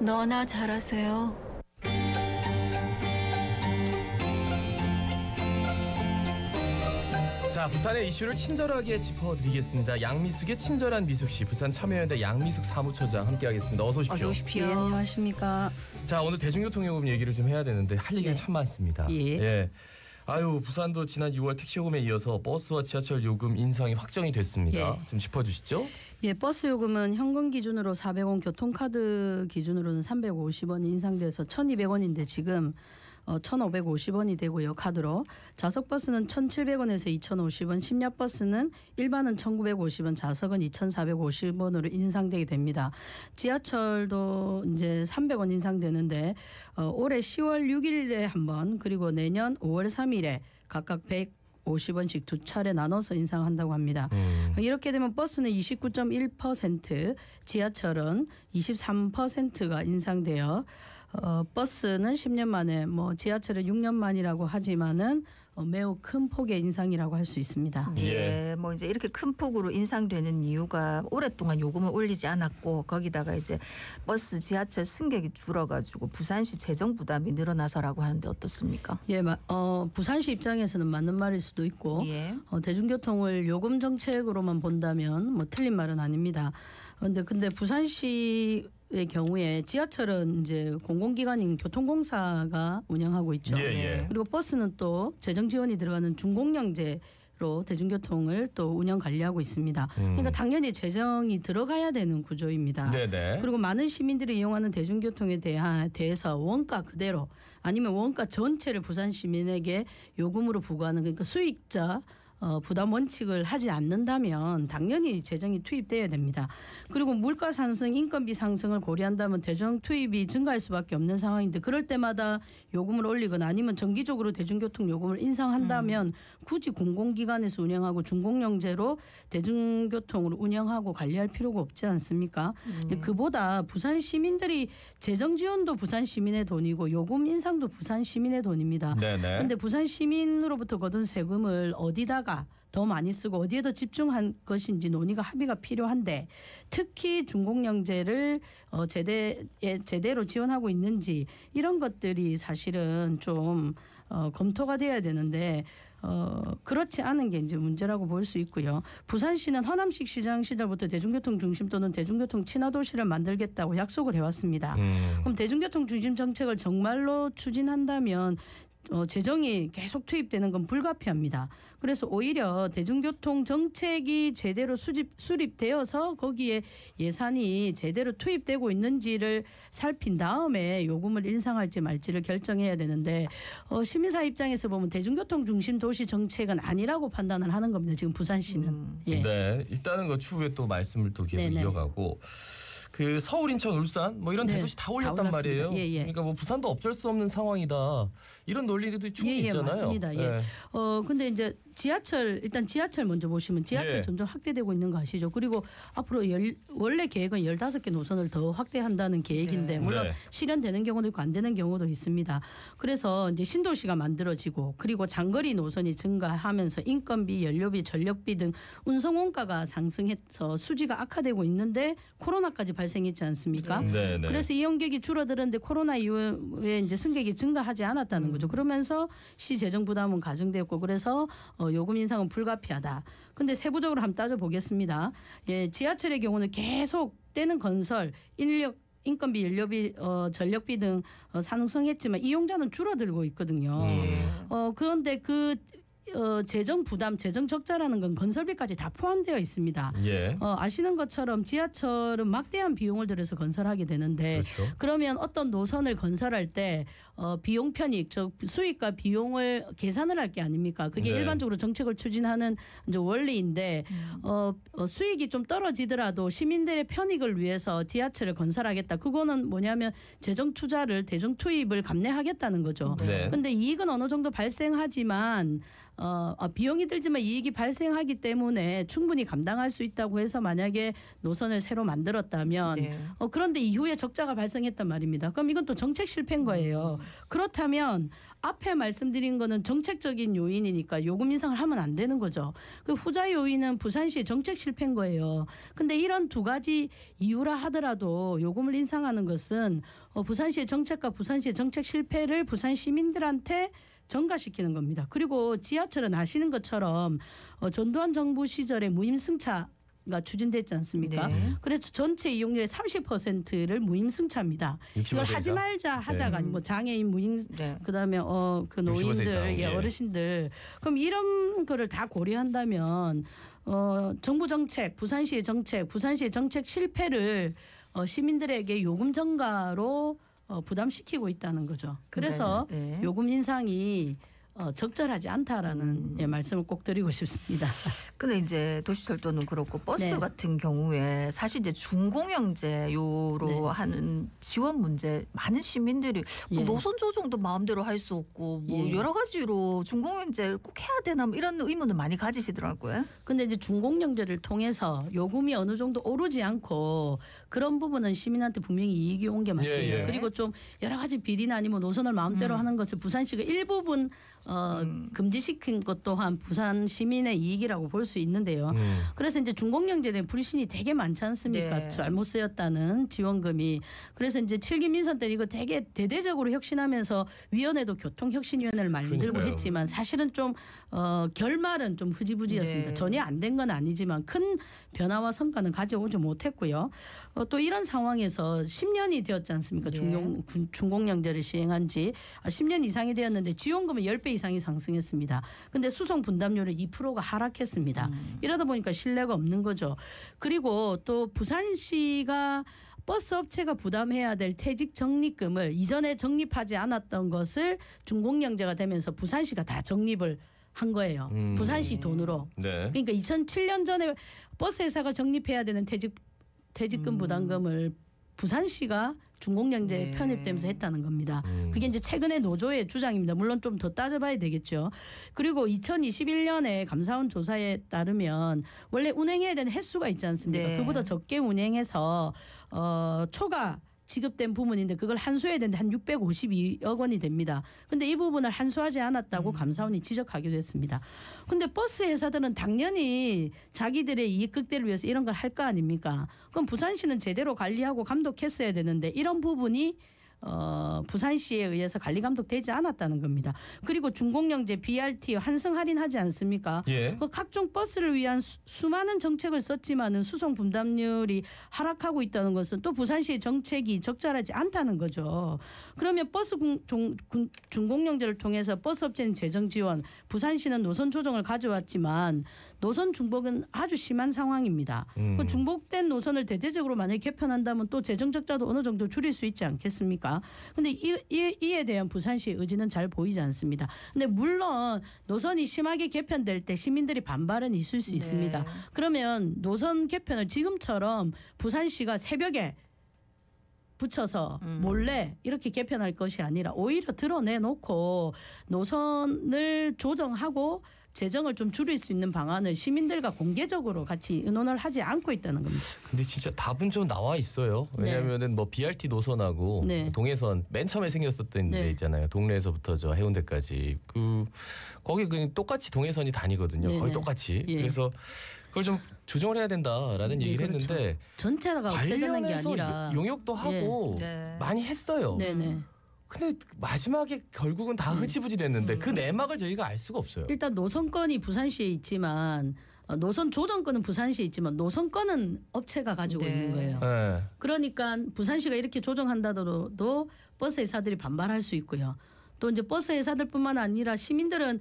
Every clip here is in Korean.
너나 잘하세요. 자, 부산의 이슈를 친절하게 짚어드리겠습니다. 양미숙의 친절한 미숙씨, 부산 참여연대 양미숙 사무처장 함께하겠습니다. 어서 오십시오. 어서 오십시오. 예, 안녕하십니까. 자, 오늘 대중교통요금 얘기를 좀 해야 되는데 할 얘기가 네. 참 많습니다. 예. 아유, 부산도 지난 6월 택시요금에 이어서 버스와 지하철 요금 인상이 확정이 됐습니다. 예. 좀 짚어주시죠. 예, 버스 요금은 현금 기준으로 400원, 교통카드 기준으로는 350원이 인상돼서 1,200원인데 지금 1,550원이 되고요. 카드로. 좌석버스는 1,700원에서 2,050원, 심야버스는 일반은 1,950원, 좌석은 2,450원으로 인상되게 됩니다. 지하철도 이제 300원 인상되는데 올해 10월 6일에 한 번, 그리고 내년 5월 3일에 각각 150원씩 두 차례 나눠서 인상한다고 합니다. 이렇게 되면 버스는 29.1%, 지하철은 23%가 인상되어 버스는 10년 만에, 지하철은 6년 만이라고 하지만은 매우 큰 폭의 인상이라고 할 수 있습니다. 예, 뭐 이제 이렇게 큰 폭으로 인상되는 이유가 오랫동안 요금을 올리지 않았고 거기다가 이제 버스, 지하철 승객이 줄어가지고 부산시 재정 부담이 늘어나서라고 하는데 어떻습니까? 예, 부산시 입장에서는 맞는 말일 수도 있고, 예. 대중교통을 요금 정책으로만 본다면 틀린 말은 아닙니다. 근데 부산시 의 경우에 지하철은 이제 공공기관인 교통공사가 운영하고 있죠. 예. 그리고 버스는 또 재정 지원이 들어가는 준공영제로 대중교통을 또 운영 관리하고 있습니다. 그러니까 당연히 재정이 들어가야 되는 구조입니다. 네네. 그리고 많은 시민들이 이용하는 대중교통에 대해서 원가 그대로 아니면 원가 전체를 부산 시민에게 요금으로 부과하는, 그러니까 수익자 부담 원칙을 하지 않는다면 당연히 재정이 투입돼야 됩니다. 그리고 물가 상승, 인건비 상승을 고려한다면 대중 투입이 증가할 수밖에 없는 상황인데, 그럴 때마다 요금을 올리거나 아니면 정기적으로 대중교통 요금을 인상한다면 굳이 공공기관에서 운영하고 준공영제로 대중교통을 운영하고 관리할 필요가 없지 않습니까? 그보다 부산 시민들이 재정 지원도 부산 시민의 돈이고 요금 인상도 부산 시민의 돈입니다. 네네. 그런데 부산 시민으로부터 거둔 세금을 어디다가 더 많이 쓰고 어디에 더 집중한 것인지 논의가 합의가 필요한데, 특히 준공영제를 제대로 지원하고 있는지 이런 것들이 사실은 좀 검토가 돼야 되는데 그렇지 않은 게 이제 문제라고 볼 수 있고요. 부산시는 허남식 시장 시절부터 대중교통 중심 또는 대중교통 친화 도시를 만들겠다고 약속을 해왔습니다. 그럼 대중교통 중심 정책을 정말로 추진한다면 재정이 계속 투입되는 건 불가피합니다. 그래서 오히려 대중교통 정책이 제대로 수립되어서 거기에 예산이 제대로 투입되고 있는지를 살핀 다음에 요금을 인상할지 말지를 결정해야 되는데, 시민사 입장에서 보면 대중교통 중심 도시 정책은 아니라고 판단을 하는 겁니다. 지금 부산시는. 예. 네, 일단은 그 추후에 또 말씀을 또 계속 네네. 이어가고, 그 서울, 인천, 울산 이런 네, 대도시 다 올렸단 다 말이에요. 올랐습니다. 예. 그러니까 부산도 어쩔 수 없는 상황이다. 이런 논리도 충분히 있잖아요. 맞습니다. 예. 근데 이제 일단 지하철 먼저 보시면 지하철 예. 점점 확대되고 있는 거 아시죠? 그리고 앞으로 원래 계획은 15개 노선을 더 확대한다는 계획인데, 물론 네. 실현되는 경우도 있고 안 되는 경우도 있습니다. 그래서 이제 신도시가 만들어지고, 그리고 장거리 노선이 증가하면서 인건비, 연료비, 전력비 등 운송 원가가 상승해서 수지가 악화되고 있는데 코로나까지 발생했지 않습니까? 네. 그래서 이용객이 줄어들었는데 코로나 이후에 이제 승객이 증가하지 않았다는 거죠. 그러면서 시 재정 부담은 가중되었고, 그래서 요금 인상은 불가피하다. 근데 세부적으로 한번 따져보겠습니다. 예, 지하철의 경우는 계속 떼는 건설, 인건비, 연료비, 전력비 등 상승했지만 이용자는 줄어들고 있거든요. 그런데 재정 부담, 재정 적자라는 건 건설비까지 다 포함되어 있습니다. 예. 아시는 것처럼 지하철은 막대한 비용을 들여서 건설하게 되는데, 그렇죠. 그러면 어떤 노선을 건설할 때 비용 편익, 수익과 비용을 계산을 할 게 아닙니까? 그게 네. 일반적으로 정책을 추진하는 이제 원리인데, 수익이 좀 떨어지더라도 시민들의 편익을 위해서 지하철을 건설하겠다. 그거는 뭐냐면 재정 투자를, 대중 투입을 감내하겠다는 거죠. 네. 근데 이익은 어느 정도 발생하지만 비용이 들지만 이익이 발생하기 때문에 충분히 감당할 수 있다고 해서 만약에 노선을 새로 만들었다면 네. 그런데 이후에 적자가 발생했단 말입니다. 그럼 이건 또 정책 실패인 거예요. 그렇다면 앞에 말씀드린 거는 정책적인 요인이니까 요금 인상을 하면 안 되는 거죠. 그 후자 요인은 부산시의 정책 실패인 거예요. 근데 이런 두 가지 이유라 하더라도 요금을 인상하는 것은 부산시의 정책과 부산시의 정책 실패를 부산 시민들한테 전가시키는 겁니다. 그리고 지하철은 아시는 것처럼 전두환 정부 시절에 무임승차가 추진됐지 않습니까? 네. 그래서 전체 이용률의 30%를 무임승차입니다. 이걸 하지 말자 하자가 아니고 장애인 무임 네. 그다음에 그 65세 노인들 이상, 예, 예. 어르신들 그럼 이런 거를 다 고려한다면 정부 정책, 부산시의 정책 실패를 시민들에게 요금 전가로 부담시키고 있다는 거죠. 그래서 네, 네. 요금 인상이 적절하지 않다라는 말씀을 꼭 드리고 싶습니다. 근데 이제 도시철도는 그렇고 버스 네. 같은 경우에 사실 이제 준공영제요로 네. 하는 지원 문제 많은 시민들이 뭐 예. 노선 조정도 마음대로 할 수 없고 뭐 예. 여러 가지로 준공영제를 꼭 해야 되나 뭐 이런 의문을 많이 가지시더라고요. 근데 이제 준공영제를 통해서 요금이 어느 정도 오르지 않고 그런 부분은 시민한테 분명히 이익이 온 게 맞습니다. 예, 예. 그리고 좀 여러 가지 비리나 아니면 노선을 마음대로 하는 것을 부산시가 일부분 금지시킨 것 또한 부산 시민의 이익이라고 볼 수 있는데요. 그래서 이제 준공영제에 대한 불신이 되게 많지 않습니까? 네. 잘못 쓰였다는 지원금이. 그래서 이제 7기 민선 때 이거 되게 대대적으로 혁신하면서 위원회도 교통혁신위원회를 만들고 그러니까요. 했지만 사실은 좀 결말은 좀 흐지부지였습니다. 네. 전혀 안 된 건 아니지만 큰 변화와 성과는 가져오지 못했고요. 또 이런 상황에서 10년이 되었지 않습니까? 네. 준공영제를 시행한 지 10년 이상이 되었는데 지원금은 10배 이상이 상승했습니다. 근데 수송 분담료는 2%가 하락했습니다. 이러다 보니까 신뢰가 없는 거죠. 그리고 또 부산시가 버스 업체가 부담해야 될 퇴직 적립금을 이전에 적립하지 않았던 것을 준공영제가 되면서 부산시가 다 적립을 한 거예요. 부산시 돈으로. 네. 그러니까 2007년 전에 버스 회사가 적립해야 되는 퇴직금 부담금을 부산시가 준공영제에 네. 편입되면서 했다는 겁니다. 그게 이제 최근의 노조의 주장입니다. 물론 좀 더 따져봐야 되겠죠. 그리고 2021년에 감사원 조사에 따르면 원래 운행해야 되는 횟수가 있지 않습니까? 네. 그보다 적게 운행해서 초과 지급된 부분인데 그걸 환수해야 되는데 한 652억 원이 됩니다. 근데 이 부분을 환수하지 않았다고 감사원이 지적하기도 했습니다. 근데 버스 회사들은 당연히 자기들의 이익 극대를 위해서 이런 걸 할 거 아닙니까? 그럼 부산시는 제대로 관리하고 감독했어야 되는데 이런 부분이 부산시에 의해서 관리 감독되지 않았다는 겁니다. 그리고 준공영제 BRT 환승 할인하지 않습니까? 예. 그 각종 버스를 위한 수많은 정책을 썼지만은 수송 분담률이 하락하고 있다는 것은 또 부산시의 정책이 적절하지 않다는 거죠. 그러면 버스 준공영제를 통해서 버스 업체는 재정 지원, 부산시는 노선 조정을 가져왔지만 노선 중복은 아주 심한 상황입니다. 그 중복된 노선을 대대적으로 만약에 개편한다면 또 재정 적자도 어느 정도 줄일 수 있지 않겠습니까? 근데 이에 대한 부산시의 의지는 잘 보이지 않습니다. 근데 물론 노선이 심하게 개편될 때 시민들이 반발은 있을 수 네. 있습니다. 그러면 노선 개편을 지금처럼 부산시가 새벽에 붙여서 몰래 이렇게 개편할 것이 아니라 오히려 드러내놓고 노선을 조정하고 재정을 좀 줄일 수 있는 방안을 시민들과 공개적으로 같이 의논을 하지 않고 있다는 겁니다. 근데 진짜 답은 좀 나와 있어요. 왜냐하면은 뭐 BRT 노선하고 네. 동해선 맨 처음에 생겼었던 네. 데 있잖아요. 동래에서부터 저 해운대까지 거기 그냥 똑같이 동해선이 다니거든요. 네네. 거의 똑같이. 예. 그래서 그걸 좀 조정을 해야 된다라는 예, 얘기를 그렇죠. 했는데 전체가 없애자는 게 관련해서 아니라 용역도 하고 네. 많이 했어요. 네네. 근데 마지막에 결국은 다 흐지부지 됐는데 그 내막을 저희가 알 수가 없어요. 일단 노선권이 부산시에 있지만 노선 조정권은 부산시에 있지만 노선권은 업체가 가지고 네. 있는 거예요. 네. 그러니까 부산시가 이렇게 조정한다더라도 버스 회사들이 반발할 수 있고요. 또 이제 버스 회사들뿐만 아니라 시민들은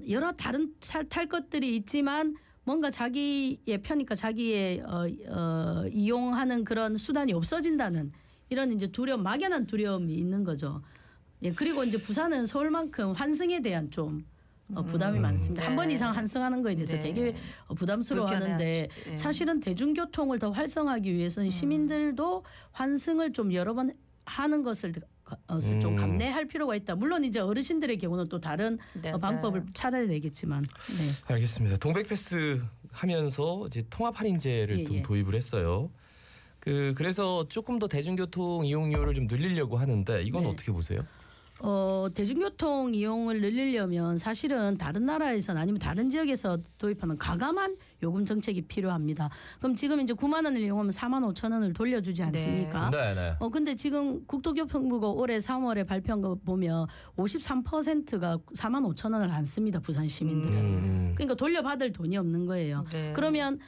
여러 다른 탈 것들이 있지만 뭔가 자기의 편이니까 자기의 이용하는 그런 수단이 없어진다는 이런 이제 막연한 두려움이 있는 거죠. 예, 그리고 이제 부산은 서울만큼 환승에 대한 좀 부담이 많습니다. 네. 한 번 이상 환승하는 거에 대해서 네. 되게 부담스러워하는데 불편해하시지. 예. 사실은 대중교통을 더 활성화하기 위해서는 시민들도 환승을 좀 여러 번 하는 것을 좀 감내할 필요가 있다. 물론 이제 어르신들의 경우는 또 다른 네, 방법을 찾아야 되겠지만. 네. 알겠습니다. 동백패스 하면서 이제 통합 할인제를 좀 도입을 했어요. 그래서 조금 더 대중교통 이용료를 좀 늘리려고 하는데 이건 네. 어떻게 보세요? 대중교통 이용을 늘리려면 사실은 다른 나라에서는 아니면 다른 지역에서 도입하는 과감한 요금 정책이 필요합니다. 그럼 지금 이제 9만 원을 이용하면 4만 5천 원을 돌려주지 않습니까? 네. 근데 지금 국토교통부가 올해 3월에 발표한 거 보면 53%가 4만 5천 원을 안 씁니다. 부산 시민들은. 그러니까 돌려받을 돈이 없는 거예요. 네. 그러면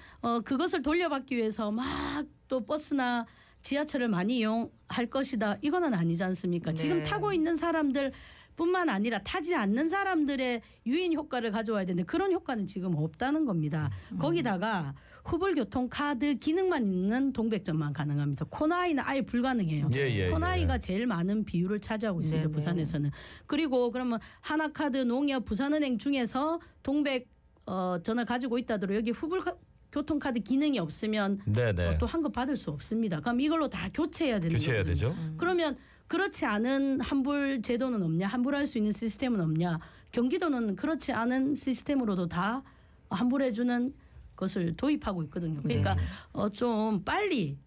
그것을 돌려받기 위해서 막 또 버스나 지하철을 많이 이용할 것이다. 이거는 아니지 않습니까? 네. 지금 타고 있는 사람들 뿐만 아니라 타지 않는 사람들의 유인 효과를 가져와야 되는데 그런 효과는 지금 없다는 겁니다. 거기다가 후불교통카드 기능만 있는 동백전만 가능합니다. 코나이는 아예 불가능해요. 코나이가 제일 많은 비율을 차지하고 있습니다. 네네. 부산에서는. 그리고 그러면 하나카드, 농협, 부산은행 중에서 동백 전을 가지고 있다더라도 여기 교통카드 기능이 없으면 또 환급 받을 수 없습니다. 그럼 이걸로 다 교체해야 되는 교체해야 거거든요. 되죠. 그러면 그렇지 않은 환불 제도는 없냐? 환불할 수 있는 시스템은 없냐? 경기도는 그렇지 않은 시스템으로도 다 환불해주는 것을 도입하고 있거든요. 그러니까 좀 빨리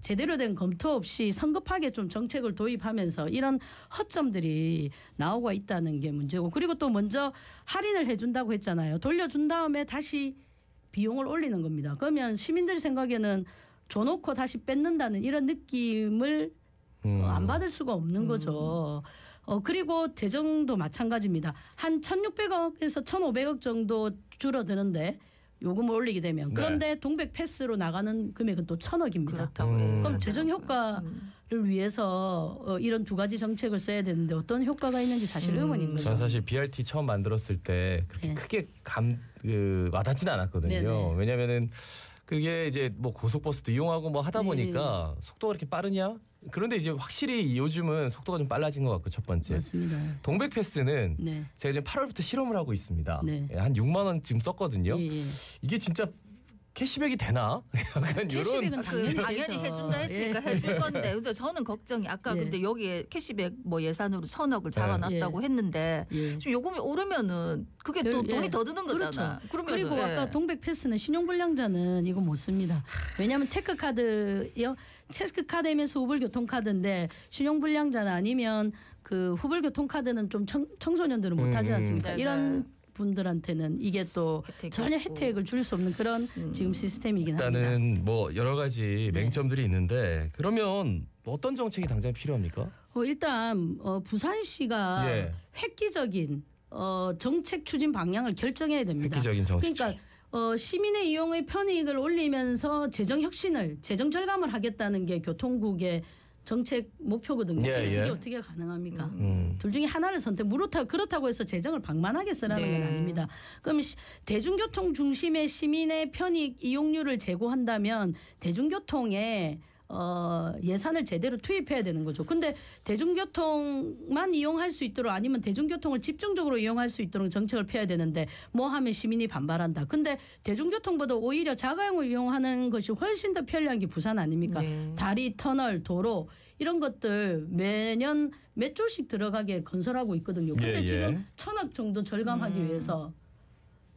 제대로 된 검토 없이 성급하게 좀 정책을 도입하면서 이런 허점들이 나오고 있다는 게 문제고, 그리고 또 먼저 할인을 해준다고 했잖아요. 돌려준 다음에 다시 비용을 올리는 겁니다. 그러면 시민들 생각에는 줘놓고 다시 뺏는다는 이런 느낌을 안 받을 수가 없는 거죠. 그리고 재정도 마찬가지입니다. 한 1,600억에서 1,500억 정도 줄어드는데 요금을 올리게 되면, 그런데 동백 패스로 나가는 금액은 또 1,000억입니다. 그렇다고. 그럼 재정 효과를 위해서 이런 두 가지 정책을 써야 되는데 어떤 효과가 있는지 사실 의문인 거죠. 저는 사실 BRT 처음 만들었을 때 그렇게 크게 와닿지는 않았거든요. 네네. 왜냐면은 그게 이제 뭐 고속버스도 이용하고 뭐 하다 네. 보니까 속도가 그렇게 빠르냐? 그런데 이제 확실히 요즘은 속도가 좀 빨라진 것 같고, 첫 번째. 맞습니다. 동백 패스는 네. 제가 지금 8월부터 실험을 하고 있습니다. 네. 한 6만 원 지금 썼거든요. 예. 이게 진짜 캐시백이 되나? 약간 캐시백은 이런 당연히 되죠. 해준다 했으니까 해줄 건데, 근데 저는 걱정이 아까 근데 여기에 캐시백 뭐 예산으로 1,000억을 잡아놨다고 했는데 지금 요금이 오르면은 그게 또 돈이 더 드는 거잖아. 그렇죠. 그리고 아까 동백 패스는 신용불량자는 이거 못 씁니다. 왜냐하면 체크카드면서 후불교통카드인데 신용불량자는 아니면 그 후불교통카드는 좀 청소년들은 못 하지 않습니까? 네네. 이런 분들한테는 이게 또 전혀 혜택을 줄 수 없는 그런 지금 시스템이긴 합니다. 일단은 뭐 여러 가지 맹점들이 있는데, 그러면 어떤 정책이 당장 필요합니까? 일단 부산시가 획기적인 정책 추진 방향을 결정해야 됩니다. 획기적인 정책. 그러니까 시민의 이용의 편익을 올리면서 재정 혁신을, 재정 절감을 하겠다는 게 교통국의 정책 목표거든요. 이게 어떻게 가능합니까? 둘 중에 하나를 선택. 그렇다고 해서 재정을 방만하게 쓰라는 건 아닙니다. 그럼 대중교통 중심의 시민의 편익 이용료를 제고한다면 대중교통에 예산을 제대로 투입해야 되는 거죠. 근데 대중교통만 이용할 수 있도록, 아니면 대중교통을 집중적으로 이용할 수 있도록 정책을 펴야 되는데 뭐 하면 시민이 반발한다. 근데 대중교통보다 오히려 자가용을 이용하는 것이 훨씬 더 편리한 게 부산 아닙니까? 다리, 터널, 도로 이런 것들 매년 몇 조씩 들어가게 건설하고 있거든요. 근데 지금 1,000억 정도 절감하기 위해서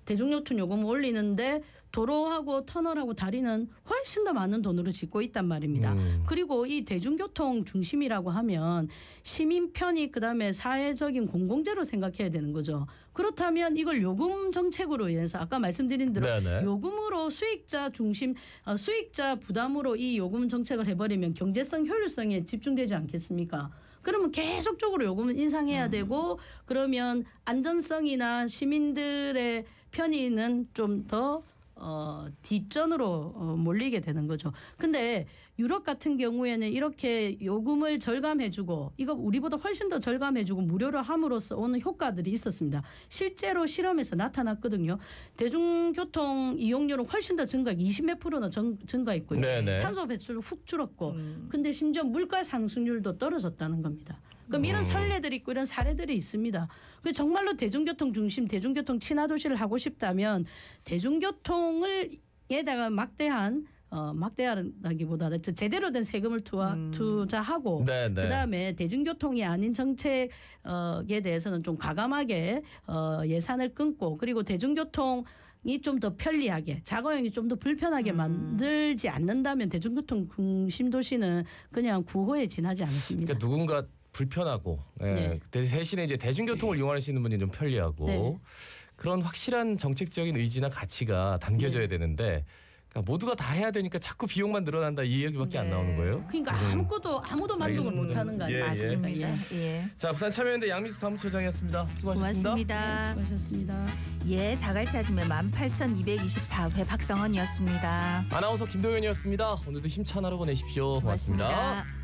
대중교통 요금을 올리는데 도로하고 터널하고 다리는 훨씬 더 많은 돈으로 짓고 있단 말입니다. 그리고 이 대중교통 중심이라고 하면 시민 편익, 그다음에 사회적인 공공재로 생각해야 되는 거죠. 그렇다면 이걸 요금 정책으로 인해서 아까 말씀드린 대로 요금으로 수익자 중심, 수익자 부담으로 이 요금 정책을 해버리면 경제성, 효율성에 집중되지 않겠습니까? 그러면 계속적으로 요금을 인상해야 되고, 그러면 안전성이나 시민들의 편의는 좀 더 뒷전으로 몰리게 되는 거죠. 근데 유럽 같은 경우에는 이렇게 요금을 절감해주고, 이거 우리보다 훨씬 더 절감해주고 무료로 함으로써 오는 효과들이 있었습니다. 실제로 실험에서 나타났거든요. 대중교통 이용료는 훨씬 더 증가, 20몇 %나 증가했고요. 탄소 배출도 훅 줄었고, 근데 심지어 물가 상승률도 떨어졌다는 겁니다. 그럼 이런 선례들이 있고 이런 사례들이 있습니다. 정말로 대중교통 중심, 대중교통 친화 도시를 하고 싶다면 대중교통을 에다가 막대한 막대하다기보다는 제대로 된 세금을 투자하고 네, 네. 그다음에 대중교통이 아닌 정책에 대해서는 좀 과감하게 예산을 끊고 그리고 대중교통 이 좀 더 편리하게 자가용이 좀 더 불편하게 만들지 않는다면 대중교통 중심 도시는 그냥 구호에 지나지 않습니다. 그러니까 누군가 불편하고 예. 대신에 이제 대중교통을 이용하시는 분이 좀 편리하고 네. 그런 확실한 정책적인 의지나 가치가 담겨져야 되는데 그러니까 모두가 다 해야 되니까 자꾸 비용만 늘어난다 이 얘기밖에 안 나오는 거예요. 그러니까 아무도 만족을 알겠습니다. 못하는 거 아니에요? 맞습니다. 예. 자, 부산 참여연대 양미숙 사무처장이었습니다. 수고하셨습니다. 고맙습니다. 수고하셨습니다. 예, 자갈치 아침에 18,224회 박성원이었습니다. 아나운서 김동현이었습니다. 오늘도 힘찬 하루 보내십시오. 고맙습니다. 고맙습니다.